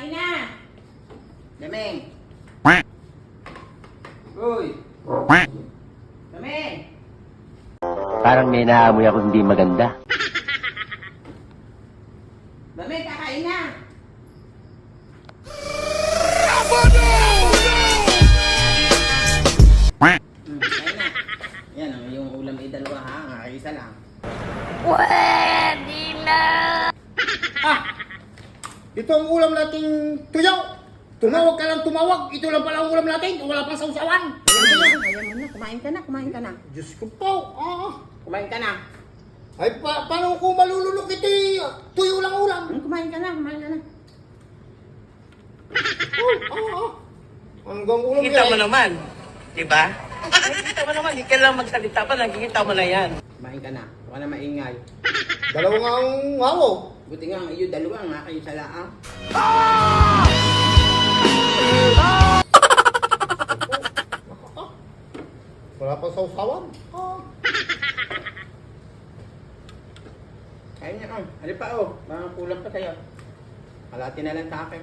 Kain na! Daming! Quack. Uy! Daming! Parang may naamoy ako hindi maganda. Daming, kakain na! Quack. Kain na. Yan, yung ulam ay dalawa ha, isa lang. Pwede na! Ito ang ulam nating tuyaw. Tumawag ka lang tumawag. Ito lang pala ang ulam natin. Wala pang sausawan. Ayan mo na, kumain ka na. Diyos ko po. Kumain ka na. Ay, paano ko malulunok ito? Tuyo lang ulam. Kumain ka na. Hanggang ulam Kita mo naman, di ba? Nakikita mo naman, di ka lang magsalita pa, nakikita mo na yan. Kumain ka na. Huwag ka na maingay. Dalawa nga ang hawo. Buti nga, iyo dalawa nga kayo sa laang. Wala pang sausawan. Kain niya, Ano pa, Baka kulang pa sa'yo. Kalati na lang sa akin.